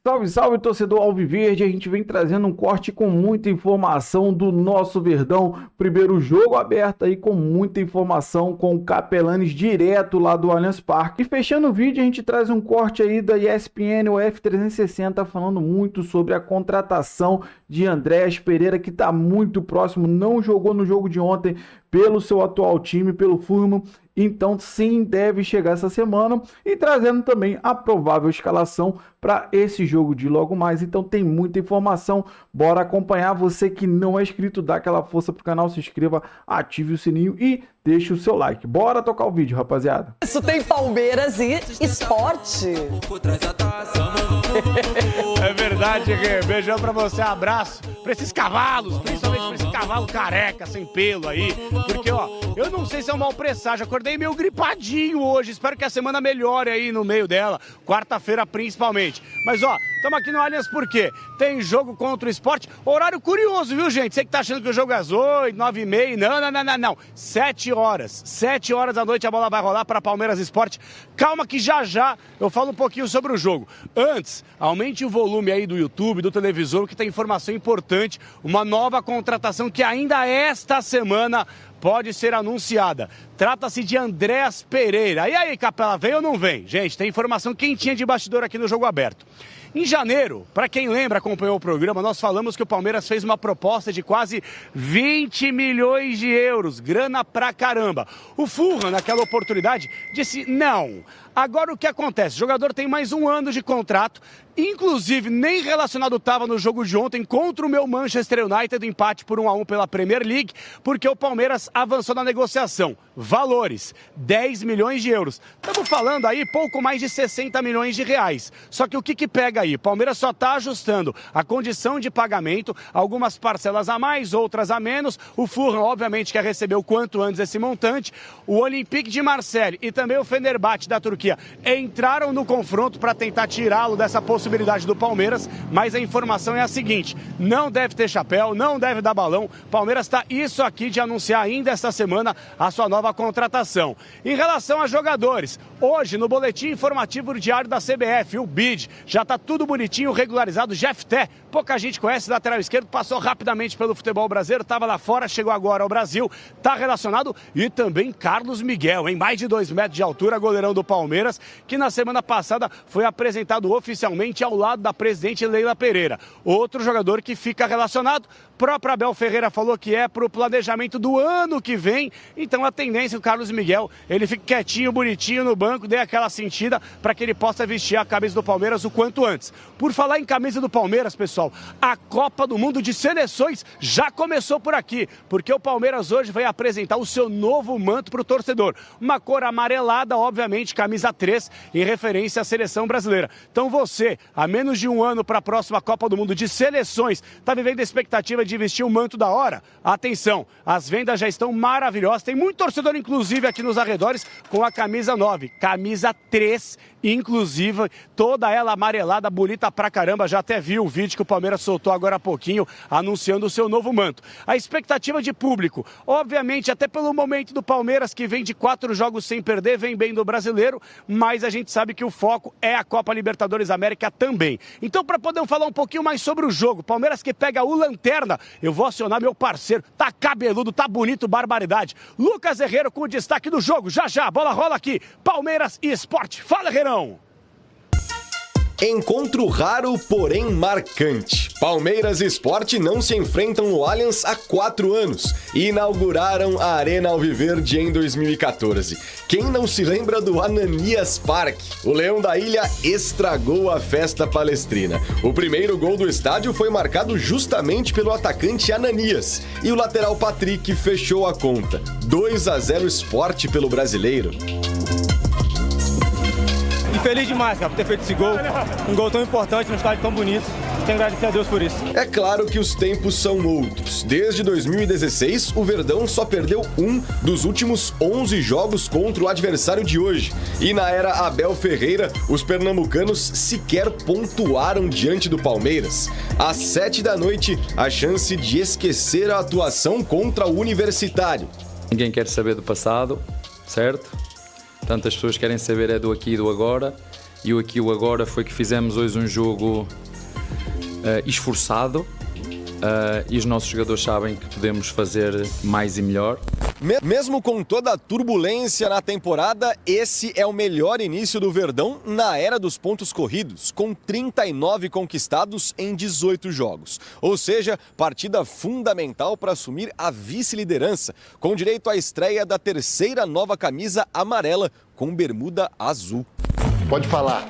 Salve, salve, torcedor alviverde. A gente vem trazendo um corte com muita informação do nosso Verdão. Primeiro jogo aberto aí com muita informação com o Capelanes direto lá do Allianz Parque. E fechando o vídeo, a gente traz um corte aí da ESPN, o F360, falando muito sobre a contratação de Andréas Pereira, que está muito próximo, não jogou no jogo de ontem pelo seu atual time, pelo Fulham. Então sim, deve chegar essa semana, e trazendo também a provável escalação para esse jogo de logo mais. Então tem muita informação, bora acompanhar. Você que não é inscrito, dá aquela força pro canal, se inscreva, ative o sininho e deixe o seu like. Bora tocar o vídeo, rapaziada. Isso tem Palmeiras e esporte. É verdade, Rê. Beijão pra você, abraço pra esses cavalos, principalmente pra esse cavalo careca, sem pelo aí. Porque, ó, eu não sei se é um mau presságio, acordei meio gripadinho hoje, espero que a semana melhore aí no meio dela, quarta-feira principalmente. Mas, ó, estamos aqui no Allianz por quê? Tem jogo contra o Sport, horário curioso, viu, gente? Você que tá achando que o jogo é às 8, 9h30, não. 7 horas da noite a bola vai rolar para Palmeiras Sport. Calma que já eu falo um pouquinho sobre o jogo. Antes, aumente o volume aí do YouTube, do televisor, que tem informação importante, uma nova contratação que ainda esta semana pode ser anunciada. Trata-se de Andréas Pereira. E aí, Capela, vem ou não vem? Gente, tem informação quentinha de bastidor aqui no Jogo Aberto. Em janeiro, para quem lembra, acompanhou o programa, nós falamos que o Palmeiras fez uma proposta de quase 20 milhões de euros, grana pra caramba. O Fulham, naquela oportunidade, disse não. Agora o que acontece? O jogador tem mais um ano de contrato, inclusive nem relacionado estava no jogo de ontem contra o meu Manchester United, empate por 1-1 pela Premier League, porque o Palmeiras avançou na negociação. Valores, 10 milhões de euros. Estamos falando aí pouco mais de 60 milhões de reais. Só que o que pega aí? Palmeiras só está ajustando a condição de pagamento, algumas parcelas a mais, outras a menos. O Fulham, obviamente, quer receber o quanto antes esse montante. O Olympique de Marseille e também o Fenerbahçe da Turquia entraram no confronto para tentar tirá-lo dessa possibilidade do Palmeiras, mas a informação é a seguinte: não deve ter chapéu, não deve dar balão. Palmeiras está isso aqui de anunciar ainda esta semana a sua nova contratação. Em relação a jogadores, hoje no boletim informativo diário da CBF, o BID, já está tudo bonitinho, regularizado. Jeff Té, pouca gente conhece, lateral esquerdo, passou rapidamente pelo futebol brasileiro, estava lá fora, chegou agora ao Brasil, está relacionado. E também Carlos Miguel, em mais de 2 metros de altura, goleirão do Palmeiras, que na semana passada foi apresentado oficialmente ao lado da presidente Leila Pereira. Outro jogador que fica relacionado, próprio Abel Ferreira falou que é para o planejamento do ano que vem, então a tendência é o Carlos Miguel, ele fica quietinho, bonitinho no banco, dê aquela sentida para que ele possa vestir a camisa do Palmeiras o quanto antes. Por falar em camisa do Palmeiras, pessoal, a Copa do Mundo de Seleções já começou por aqui, porque o Palmeiras hoje vai apresentar o seu novo manto para o torcedor. Uma cor amarelada, obviamente, camisa 3, em referência à seleção brasileira. Então você, há menos de um ano para a próxima Copa do Mundo de Seleções, está vivendo a expectativa de vestir um manto da hora? Atenção, as vendas já estão maravilhosas, tem muito torcedor, inclusive, aqui nos arredores, com a camisa 9, camisa 3, inclusive, toda ela amarelada, bonita pra caramba. Já até viu o vídeo que o Palmeiras soltou agora há pouquinho, anunciando o seu novo manto. A expectativa de público, obviamente, até pelo momento do Palmeiras, que vem de 4 jogos sem perder, vem bem do brasileiro, mas a gente sabe que o foco é a Copa Libertadores América também. Então, para poder falar um pouquinho mais sobre o jogo, Palmeiras que pega o Lanterna, eu vou acionar meu parceiro, tá cabeludo, tá bonito, barbaridade. Lucas Herrero com o destaque do jogo, já, a bola rola aqui, Palmeiras e Sport. Fala, Herrerão! Encontro raro, porém marcante. Palmeiras e Sport não se enfrentam no Allianz há 4 anos e inauguraram a Arena Alviverde em 2014. Quem não se lembra do Ananias Parque? O Leão da Ilha estragou a festa palestrina. O primeiro gol do estádio foi marcado justamente pelo atacante Ananias e o lateral Patrick fechou a conta. 2-0 Sport pelo brasileiro. E feliz demais, cara, por ter feito esse gol. Um gol tão importante num estádio tão bonito. Tenho que agradecer a Deus por isso. É claro que os tempos são outros. Desde 2016, o Verdão só perdeu um dos últimos 11 jogos contra o adversário de hoje. E na era Abel Ferreira, os pernambucanos sequer pontuaram diante do Palmeiras. Às 7 da noite, a chance de esquecer a atuação contra o Universitário. Ninguém quer saber do passado, certo? Portanto, as pessoas querem saber é do aqui e do agora. E aquilo agora foi que fizemos hoje um jogo esforçado e os nossos jogadores sabem que podemos fazer mais e melhor. Mesmo com toda a turbulência na temporada, esse é o melhor início do Verdão na era dos pontos corridos, com 39 conquistados em 18 jogos. Ou seja, partida fundamental para assumir a vice-liderança, com direito à estreia da terceira nova camisa amarela com bermuda azul. Pode falar,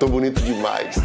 tô bonito demais.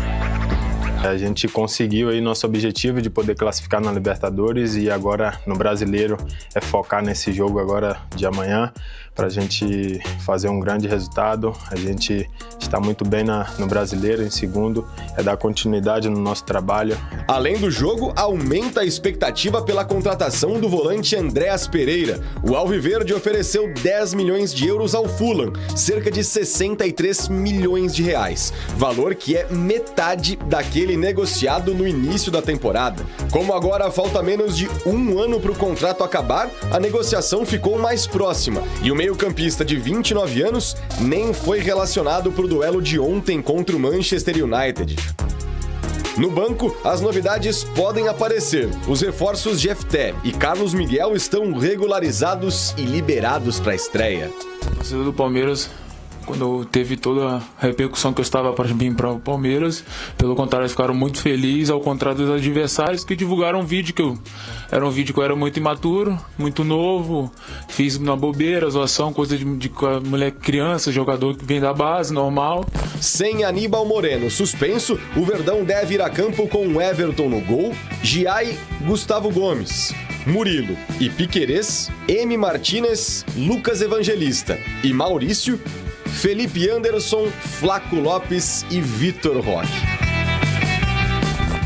A gente conseguiu aí nosso objetivo de poder classificar na Libertadores e agora no Brasileiro é focar nesse jogo agora de amanhã para a gente fazer um grande resultado. A gente está muito bem no Brasileiro, em segundo, é dar continuidade no nosso trabalho. Além do jogo, aumenta a expectativa pela contratação do volante Andréas Pereira. O Alviverde ofereceu 10 milhões de euros ao Fulham, cerca de 63 milhões de reais, valor que é metade daquele negociado no início da temporada. Como agora falta menos de um ano para o contrato acabar, a negociação ficou mais próxima e o meio-campista de 29 anos nem foi relacionado para o duelo de ontem contra o Manchester United. No banco, as novidades podem aparecer. Os reforços Jefté e Carlos Miguel estão regularizados e liberados para a estreia. A torcida do Palmeiras, quando teve toda a repercussão que eu estava para vir para o Palmeiras, pelo contrário, eles ficaram muito felizes, ao contrário dos adversários que divulgaram um vídeo que eu era muito imaturo, muito novo, fiz na bobeira, zoação, coisa de mulher criança, jogador que vem da base, normal. Sem Aníbal Moreno suspenso, o Verdão deve ir a campo com Everton no gol, Giai, Gustavo Gomes, Murilo e Piquerez, M. Martínez, Lucas Evangelista e Maurício, Felipe Anderson, Flaco Lopes e Vitor Roque.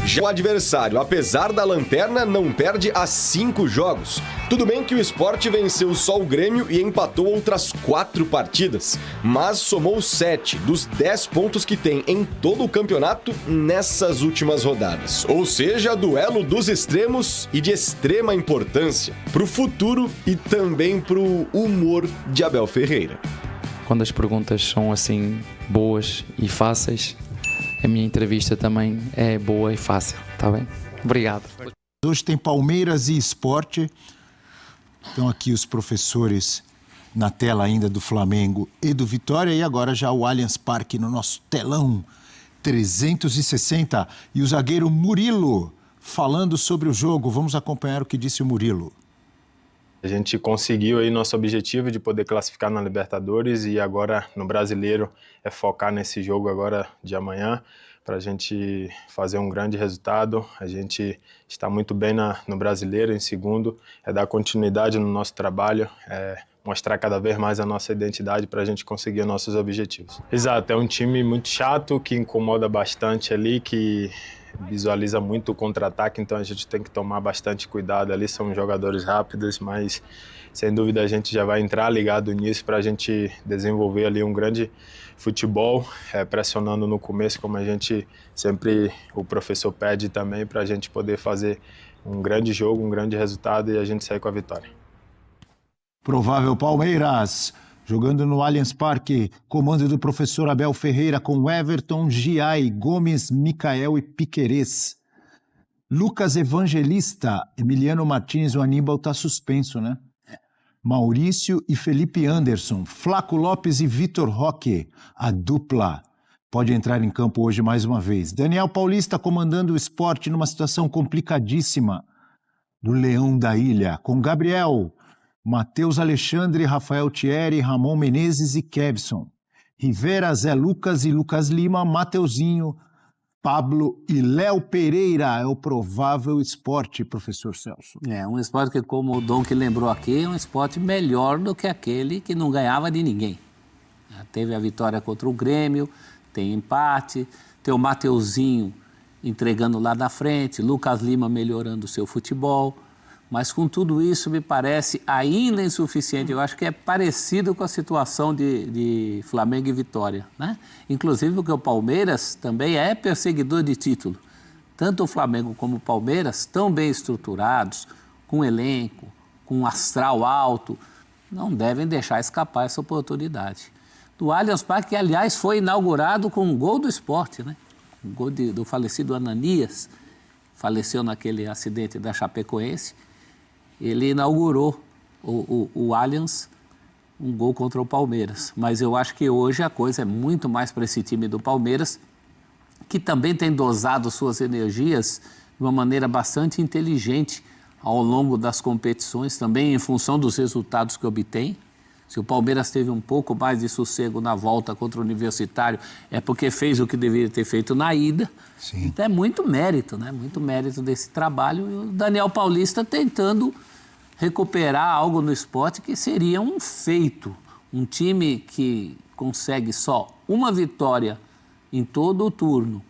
Já o adversário, apesar da lanterna, não perde há 5 jogos. Tudo bem que o Sport venceu só o Grêmio e empatou outras 4 partidas, mas somou 7 dos 10 pontos que tem em todo o campeonato nessas últimas rodadas. Ou seja, duelo dos extremos e de extrema importância para o futuro e também para o humor de Abel Ferreira. Quando as perguntas são assim boas e fáceis, a minha entrevista também é boa e fácil, tá bem? Obrigado. Hoje tem Palmeiras e Sport. Estão aqui os professores na tela ainda do Flamengo e do Vitória. E agora já o Allianz Parque no nosso telão 360. E o zagueiro Murilo falando sobre o jogo. Vamos acompanhar o que disse o Murilo. A gente conseguiu aí nosso objetivo de poder classificar na Libertadores e agora no Brasileiro é focar nesse jogo agora de amanhã para a gente fazer um grande resultado. A gente está muito bem no Brasileiro, em segundo, é dar continuidade no nosso trabalho, mostrar cada vez mais a nossa identidade para a gente conseguir nossos objetivos. Exato, é um time muito chato, que incomoda bastante ali, que visualiza muito o contra-ataque, então a gente tem que tomar bastante cuidado ali, são jogadores rápidos, mas sem dúvida a gente já vai entrar ligado nisso para a gente desenvolver ali um grande futebol, pressionando no começo, como a gente sempre, o professor pede também, para a gente poder fazer um grande jogo, um grande resultado e a gente sair com a vitória. Provável Palmeiras, jogando no Allianz Parque, comando do professor Abel Ferreira com Everton, Giai, Gomes, Micael e Piquerez. Lucas Evangelista, Emiliano Martínez, o Aníbal está suspenso, né? Maurício e Felipe Anderson, Flaco Lopes e Vitor Roque, a dupla, pode entrar em campo hoje mais uma vez. Daniel Paulista comandando o Sport numa situação complicadíssima do Leão da Ilha, com Gabriel, Matheus Alexandre, Rafael Thierry, Ramon Menezes e Kevson. Rivera, Zé Lucas e Lucas Lima, Mateuzinho, Pablo e Léo Pereira. É o provável Sport, professor Celso. É um Sport que, como o Dom que lembrou aqui, é um Sport melhor do que aquele que não ganhava de ninguém. Teve a vitória contra o Grêmio, tem empate, tem o Mateuzinho entregando lá na frente, Lucas Lima melhorando o seu futebol. Mas com tudo isso me parece ainda insuficiente. Eu acho que é parecido com a situação de Flamengo e Vitória, né? Inclusive porque o Palmeiras também é perseguidor de título. Tanto o Flamengo como o Palmeiras, tão bem estruturados, com elenco, com astral alto, não devem deixar escapar essa oportunidade. do Allianz Parque, que, aliás, foi inaugurado com um gol do Sport, né? Um gol do falecido Ananias, faleceu naquele acidente da Chapecoense. Ele inaugurou o Allianz, um gol contra o Palmeiras. Mas eu acho que hoje a coisa é muito mais para esse time do Palmeiras, que também tem dosado suas energias de uma maneira bastante inteligente ao longo das competições, também em função dos resultados que obtém. Se o Palmeiras teve um pouco mais de sossego na volta contra o Universitário, é porque fez o que deveria ter feito na ida. Sim. Então é muito mérito, né? Muito mérito desse trabalho. E o Daniel Paulista tentando recuperar algo no Sport que seria um feito. Um time que consegue só uma vitória em todo o turno.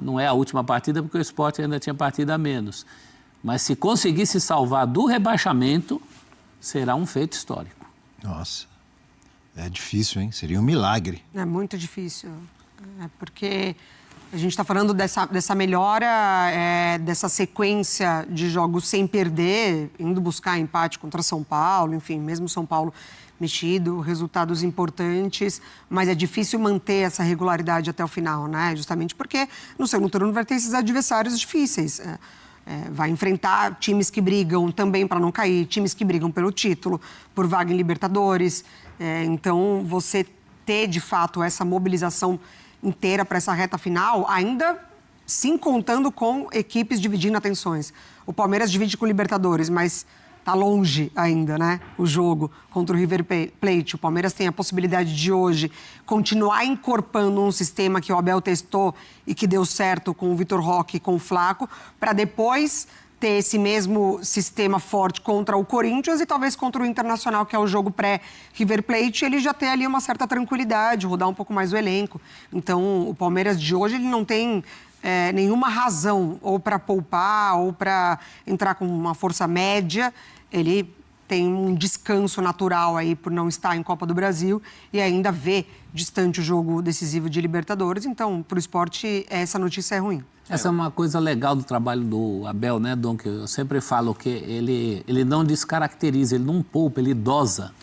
Não é a última partida, porque o Sport ainda tinha partida a menos. Mas se conseguisse salvar do rebaixamento, será um feito histórico. Nossa, é difícil, hein? Seria um milagre. É muito difícil, porque a gente está falando dessa melhora, dessa sequência de jogos sem perder, indo buscar empate contra São Paulo, enfim, mesmo São Paulo mexido, resultados importantes, mas é difícil manter essa regularidade até o final, né? Justamente porque no segundo turno vai ter esses adversários difíceis. Vai enfrentar times que brigam também para não cair, times que brigam pelo título, por vaga em Libertadores. Então, você ter, de fato, essa mobilização inteira para essa reta final, ainda sim contando com equipes dividindo atenções. O Palmeiras divide com o Libertadores, mas está longe ainda, né? O jogo contra o River Plate. O Palmeiras tem a possibilidade de hoje continuar incorporando um sistema que o Abel testou e que deu certo com o Vitor Roque e com o Flaco, para depois ter esse mesmo sistema forte contra o Corinthians e talvez contra o Internacional, que é o jogo pré-River Plate, ele já tem ali uma certa tranquilidade, rodar um pouco mais o elenco. Então, o Palmeiras de hoje, ele não tem nenhuma razão ou para poupar ou para entrar com uma força média. Ele tem um descanso natural aí por não estar em Copa do Brasil e ainda vê distante o jogo decisivo de Libertadores. Então, para o Sport, essa notícia é ruim. Essa é uma coisa legal do trabalho do Abel, né, Dom? Que eu sempre falo que ele não descaracteriza, ele não poupa, ele dosa.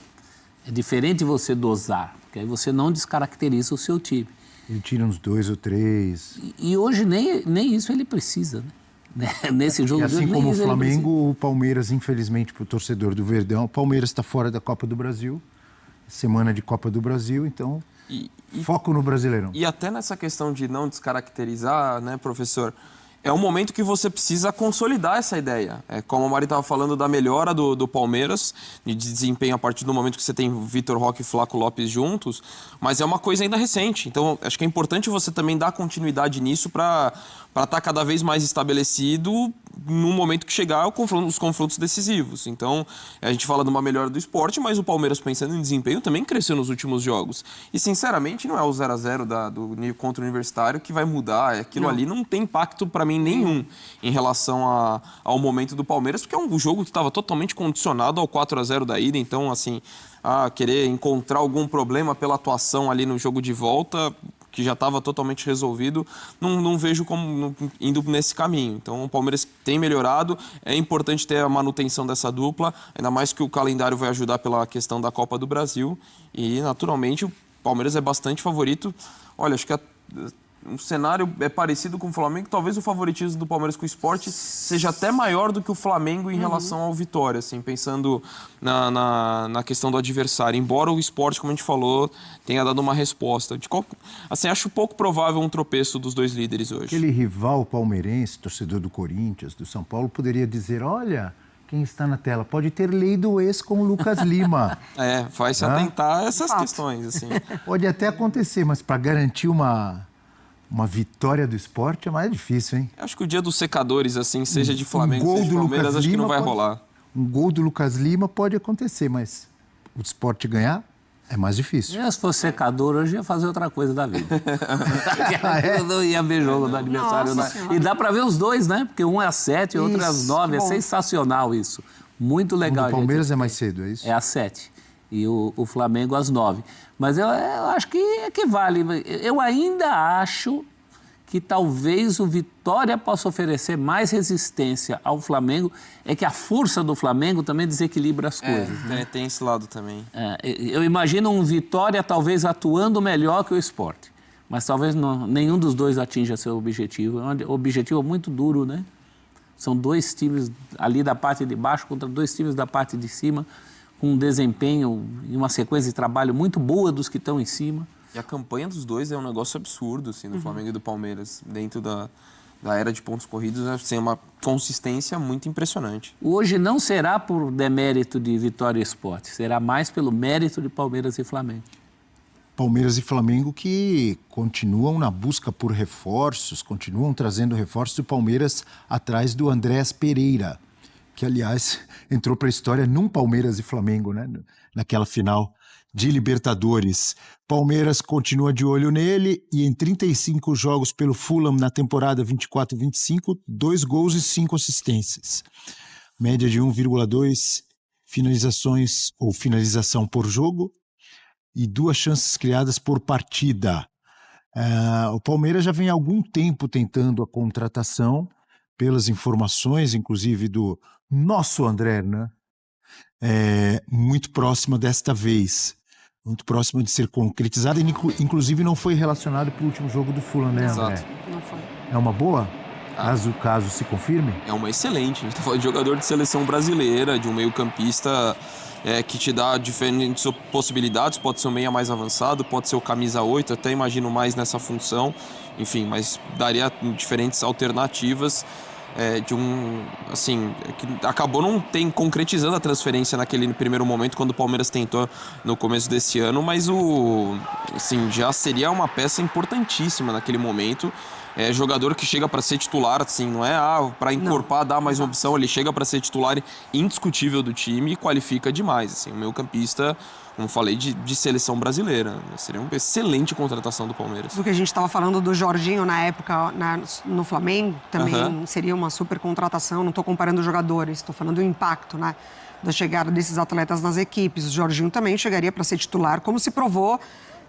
É diferente você dosar, porque aí você não descaracteriza o seu time. Ele tira uns 2 ou 3. E hoje nem isso ele precisa, né? Nesse jogo. E assim como o Flamengo, o Palmeiras, infelizmente, para o torcedor do Verdão, o Palmeiras está fora da Copa do Brasil, semana de Copa do Brasil, então foco no Brasileirão. E até nessa questão de não descaracterizar, né, professor, é um momento que você precisa consolidar essa ideia. Como a Mari estava falando da melhora do Palmeiras, de desempenho a partir do momento que você tem Vitor Roque e Flaco Lopes juntos, mas é uma coisa ainda recente. Então, acho que é importante você também dar continuidade nisso para estar cada vez mais estabelecido no momento que chegar os confrontos decisivos. Então, a gente fala de uma melhora do esporte, mas o Palmeiras, pensando em desempenho, também cresceu nos últimos jogos. E, sinceramente, não é o 0-0 contra o Universitário que vai mudar. Aquilo ali não tem impacto, para mim, nenhum em relação ao momento do Palmeiras, porque é um jogo que estava totalmente condicionado ao 4-0 da ida. Então, assim, querer encontrar algum problema pela atuação ali no jogo de volta, que já estava totalmente resolvido, não vejo como indo nesse caminho. Então, o Palmeiras tem melhorado, é importante ter a manutenção dessa dupla, ainda mais que o calendário vai ajudar pela questão da Copa do Brasil, e, naturalmente, o Palmeiras é bastante favorito. Olha, acho que o cenário é parecido com o Flamengo, talvez o favoritismo do Palmeiras com o Sport seja até maior do que o Flamengo em relação ao Vitória, assim, pensando na questão do adversário, embora o Sport, como a gente falou, tenha dado uma resposta. Assim, acho pouco provável um tropeço dos dois líderes hoje. Aquele rival palmeirense, torcedor do Corinthians, do São Paulo, poderia dizer, olha, quem está na tela, pode ter lei do ex com o Lucas Lima. Vai se atentar a essas questões, assim. Pode até acontecer, mas para garantir uma vitória do Sport é mais difícil, hein? Acho que o dia dos secadores, assim, seja de Flamengo, seja de Palmeiras, acho que não vai rolar. Um gol do Lucas Lima pode acontecer, mas o Sport ganhar é mais difícil. Se fosse secador, hoje ia fazer outra coisa da vida. Eu não ia ver jogo do aniversário. E dá para ver os dois, né? Porque um é às 7 e outro é às 9. É sensacional isso. Muito legal. O Palmeiras é mais cedo, é isso? É às 7. E o Flamengo às 9. Mas eu acho que equivale. Eu ainda acho que talvez o Vitória possa oferecer mais resistência ao Flamengo, é que a força do Flamengo também desequilibra as coisas. Né? Tem esse lado também. Eu imagino um Vitória talvez atuando melhor que o Sport, mas talvez nenhum dos dois atinja seu objetivo. O objetivo é muito duro, né? São 2 times ali da parte de baixo contra 2 times da parte de cima, com um desempenho e uma sequência de trabalho muito boa dos que estão em cima. E a campanha dos dois é um negócio absurdo, assim, do Flamengo e do Palmeiras. Dentro da era de pontos corridos, assim, é uma consistência muito impressionante. Hoje não será por demérito de Vitória e Sport, será mais pelo mérito de Palmeiras e Flamengo. Palmeiras e Flamengo que continuam na busca por reforços, continuam trazendo reforços do Palmeiras atrás do Andréas Pereira, que, aliás, entrou para a história num Palmeiras e Flamengo, né? Naquela final de Libertadores. Palmeiras continua de olho nele e em 35 jogos pelo Fulham na temporada 24-25, 2 gols e 5 assistências. Média de 1,2 finalizações ou finalização por jogo e 2 chances criadas por partida. O Palmeiras já vem há algum tempo tentando a contratação, pelas informações, inclusive do nosso André, né? Muito próxima desta vez. Muito próximo de ser concretizado, inclusive não foi relacionado para o último jogo do Fulham, né, André? Exato. Não foi. É uma boa? Caso se confirme? É uma excelente. A gente está falando de jogador de seleção brasileira, de um meio-campista que te dá diferentes possibilidades. Pode ser um meia mais avançado, pode ser o camisa 8, até imagino mais nessa função. Enfim, mas daria diferentes alternativas. Que acabou não concretizando a transferência naquele primeiro momento quando o Palmeiras tentou no começo desse ano, mas já seria uma peça importantíssima naquele momento. Jogador que chega para ser titular, assim, não é para encorpar, dar mais uma opção, ele chega para ser titular indiscutível do time e qualifica demais, assim, o meio-campista, como falei, de seleção brasileira. Seria uma excelente contratação do Palmeiras. Do que a gente estava falando do Jorginho na época no Flamengo, também seria uma super contratação. Não estou comparando jogadores, estou falando do impacto, né, da chegada desses atletas nas equipes. O Jorginho também chegaria para ser titular, como se provou,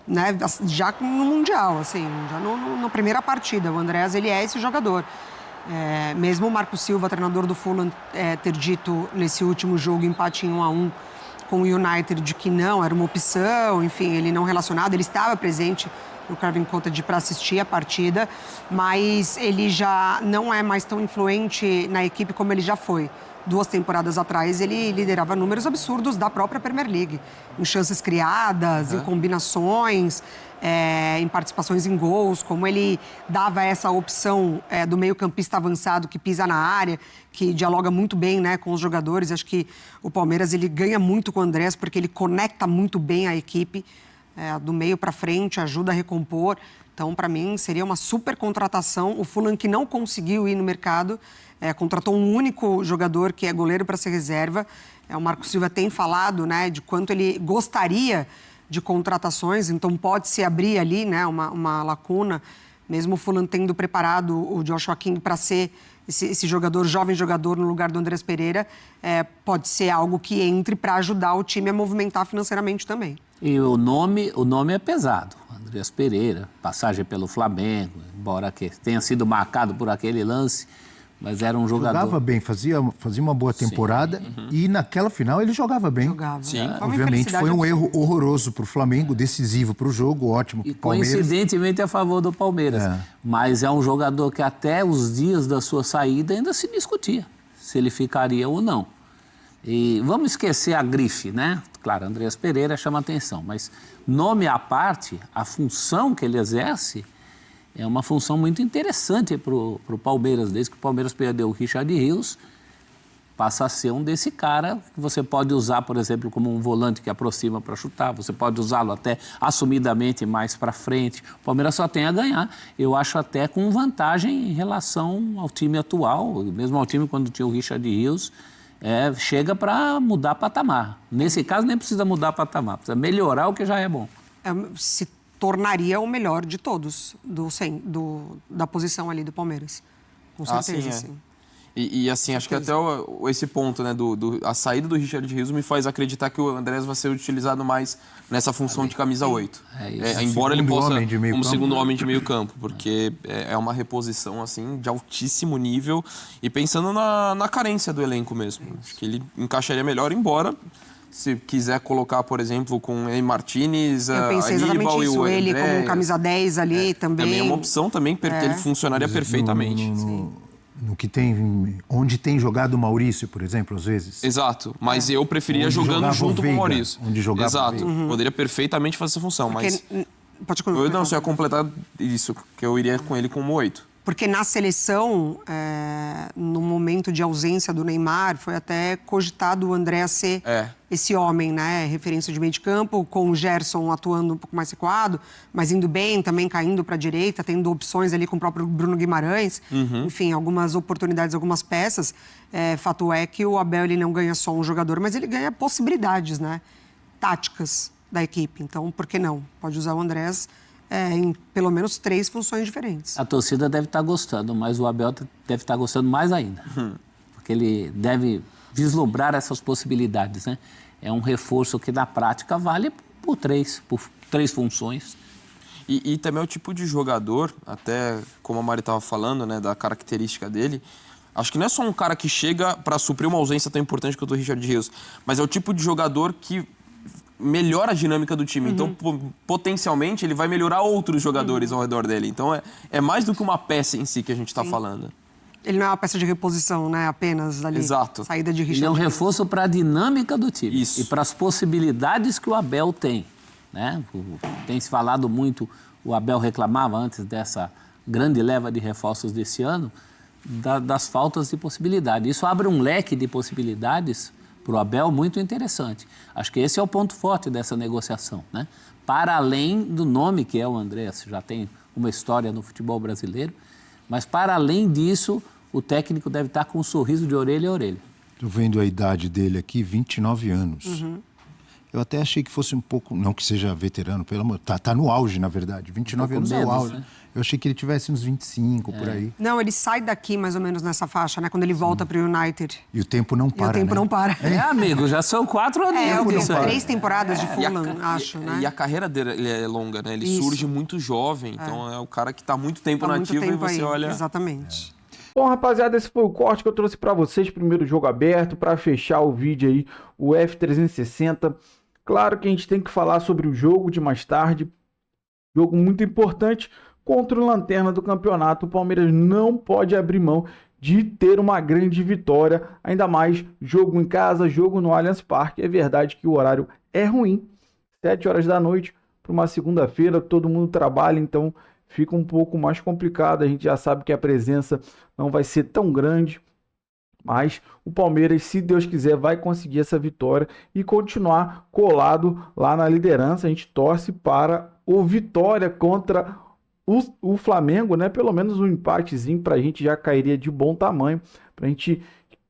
né, já no Mundial, assim, já na primeira partida. O Andréas, ele é esse jogador. Mesmo o Marco Silva, treinador do Fulham, ter dito nesse último jogo, empate em 1-1 com o United, de que não, era uma opção, enfim, ele não relacionado, ele estava presente no Craven Cottage para assistir a partida, mas ele já não é mais tão influente na equipe como ele já foi. 2 temporadas atrás, ele liderava números absurdos da própria Premier League, em chances criadas, em combinações, em participações em gols, como ele dava essa opção do meio-campista avançado que pisa na área, que dialoga muito bem, né, com os jogadores. Acho que o Palmeiras ele ganha muito com o Andrés, porque ele conecta muito bem a equipe, do meio para frente, ajuda a recompor. Então, para mim, seria uma super contratação. O Fulham, que não conseguiu ir no mercado, contratou um único jogador que é goleiro para ser reserva. O Marco Silva tem falado, né, de quanto ele gostaria de contratações, então pode-se abrir ali, né, uma lacuna, mesmo o Fulham tendo preparado o Joshua King para ser esse jogador, jovem jogador, no lugar do Andrés Pereira, pode ser algo que entre para ajudar o time a movimentar financeiramente também. E o nome é pesado. Andrés Pereira, passagem pelo Flamengo, embora que tenha sido marcado por aquele lance, mas era um jogador... Jogava bem, fazia uma boa temporada e naquela final ele jogava bem. Sim. Obviamente foi um erro horroroso para o Flamengo, decisivo para o jogo, ótimo para o Palmeiras. Coincidentemente a favor do Palmeiras. Mas é um jogador que até os dias da sua saída ainda se discutia se ele ficaria ou não. E vamos esquecer a grife, né? Claro, Andrés Pereira chama atenção, mas nome à parte, a função que ele exerce é uma função muito interessante para o Palmeiras. Desde que o Palmeiras perdeu o Richard Rios, passa a ser um desse cara que você pode usar, por exemplo, como um volante que aproxima para chutar, você pode usá-lo até assumidamente mais para frente. O Palmeiras só tem a ganhar, eu acho até com vantagem em relação ao time atual, mesmo ao time quando tinha o Richard Rios, chega para mudar patamar. Nesse caso nem precisa mudar patamar, precisa melhorar o que já é bom. Se tornaria o melhor de todos da posição ali do Palmeiras. Com certeza, sim. E assim, acho que até esse ponto, né, a saída do Richard Rios me faz acreditar que o Andrés vai ser utilizado mais nessa função de camisa 8. Embora ele possa como segundo homem de meio campo, porque é uma reposição assim de altíssimo nível e pensando na carência do elenco mesmo. Acho que ele encaixaria melhor, embora se quiser colocar, por exemplo, com o Martínez, eu pensei exatamente isso, ele como camisa 10 ali também. Também é uma opção também, porque ele funcionaria perfeitamente. No que tem, onde tem jogado o Maurício, por exemplo, às vezes. Exato, mas eu preferia onde jogando junto com o Maurício. Onde jogava Exato, poderia perfeitamente fazer essa função, porque, mas pode eu não, só ia completar isso, que eu iria com ele como 8. Porque na seleção, no momento de ausência do Neymar, foi até cogitado o André ser esse homem, né? Referência de meio de campo, com o Gerson atuando um pouco mais recuado, mas indo bem, também caindo para a direita, tendo opções ali com o próprio Bruno Guimarães. Enfim, algumas oportunidades, algumas peças. Fato é que o Abel ele não ganha só um jogador, mas ele ganha possibilidades, né? Táticas da equipe. Então, por que não? Pode usar o Andrés em pelo menos 3 funções diferentes. A torcida deve estar gostando, mas o Abel deve estar gostando mais ainda. Porque ele deve vislumbrar essas possibilidades, né? É um reforço que, na prática, vale por três funções. E também é o tipo de jogador, até como a Mari estava falando, né, da característica dele, acho que não é só um cara que chega para suprir uma ausência tão importante quanto o Richard Rios, mas é o tipo de jogador que melhora a dinâmica do time. Então, potencialmente, ele vai melhorar outros jogadores ao redor dele. Então, é mais do que uma peça em si que a gente está falando. Ele não é uma peça de reposição, né? Apenas ali. Exato. Saída de Richard. Ele é um reforço para a dinâmica do time. Isso. E para as possibilidades que o Abel tem, né? Tem se falado muito, o Abel reclamava antes dessa grande leva de reforços desse ano, das faltas de possibilidade. Isso abre um leque de possibilidades para o Abel muito interessante. Acho que esse é o ponto forte dessa negociação, né? Para além do nome que é o Andrés, já tem uma história no futebol brasileiro, mas para além disso, o técnico deve estar com um sorriso de orelha a orelha. Estou vendo a idade dele aqui, 29 anos. Eu até achei que fosse um pouco, não que seja veterano, pelo amor, tá no auge, na verdade. 29 anos é o auge. Né? Eu achei que ele tivesse uns 25 por aí. Não, ele sai daqui mais ou menos nessa faixa, né? Quando ele volta para o United. E o tempo não para, E o tempo não para. Amigo, já são 4 anos. 3 temporadas de Fulham, acho, né? E a carreira dele é longa, né? Ele surge muito jovem, então é o cara que está muito tempo Tá nativo muito e você aí. olha... Exatamente. Bom, rapaziada, esse foi o corte que eu trouxe para vocês, primeiro jogo aberto, para fechar o vídeo aí, o F360. Claro que a gente tem que falar sobre o jogo de mais tarde, jogo muito importante contra o Lanterna do campeonato. O Palmeiras não pode abrir mão de ter uma grande vitória, ainda mais jogo em casa, jogo no Allianz Parque. É verdade que o horário é ruim, 7 horas da noite para uma segunda-feira, todo mundo trabalha, então fica um pouco mais complicado. A gente já sabe que a presença não vai ser tão grande, mas o Palmeiras, se Deus quiser, vai conseguir essa vitória e continuar colado lá na liderança. A gente torce para o Vitória contra o Flamengo, né? Pelo menos um empatezinho para a gente já cairia de bom tamanho, para a gente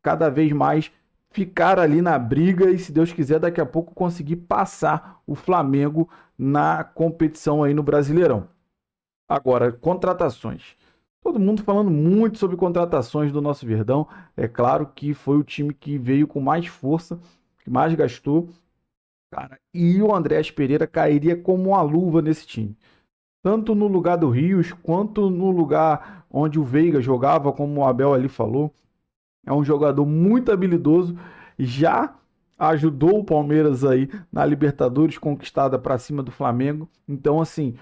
cada vez mais ficar ali na briga e, se Deus quiser, daqui a pouco conseguir passar o Flamengo na competição aí no Brasileirão. Agora, contratações. Todo mundo falando muito sobre contratações do nosso Verdão. É claro que foi o time que veio com mais força, que mais gastou. Cara, e o Andrés Pereira cairia como uma luva nesse time. Tanto no lugar do Rios, quanto no lugar onde o Veiga jogava, como o Abel ali falou. É um jogador muito habilidoso. Já ajudou o Palmeiras aí na Libertadores, conquistada para cima do Flamengo. Então, assim,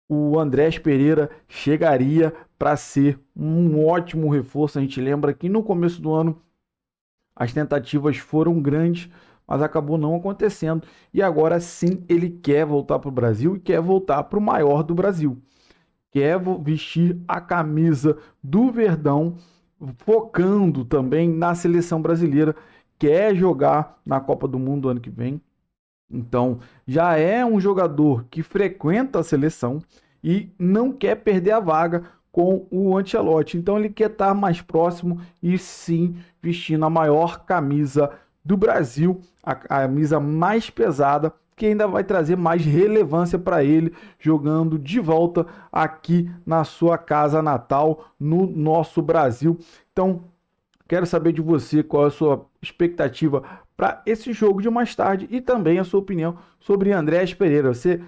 o Andrés Pereira chegaria para ser um ótimo reforço. A gente lembra que no começo do ano as tentativas foram grandes, mas acabou não acontecendo. E agora sim ele quer voltar para o Brasil e quer voltar para o maior do Brasil. Quer vestir a camisa do Verdão, focando também na seleção brasileira. Quer jogar na Copa do Mundo ano que vem. Então, já é um jogador que frequenta a seleção e não quer perder a vaga com o Ancelotti. Então, ele quer estar mais próximo e sim vestindo a maior camisa do Brasil, a camisa mais pesada, que ainda vai trazer mais relevância para ele, jogando de volta aqui na sua casa natal, no nosso Brasil. Então, Quero saber de você qual é a sua expectativa para esse jogo de mais tarde e também a sua opinião sobre Andreas Pereira. Você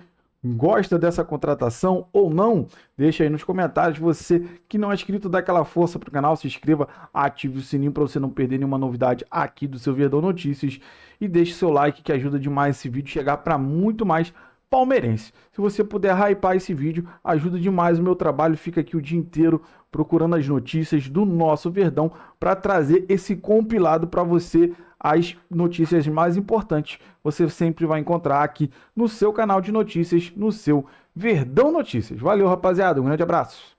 gosta dessa contratação ou não? Deixa aí nos comentários. Você que não é inscrito, dá aquela força pro canal, se inscreva, ative o sininho para você não perder nenhuma novidade aqui do seu Verdão Notícias e deixe seu like que ajuda demais esse vídeo chegar para muito mais palmeirense. Se você puder hypar esse vídeo, ajuda demais o meu trabalho. Fica aqui o dia inteiro procurando as notícias do nosso Verdão para trazer esse compilado para você. As notícias mais importantes você sempre vai encontrar aqui no seu canal de notícias, no seu Verdão Notícias. Valeu, rapaziada. Um grande abraço.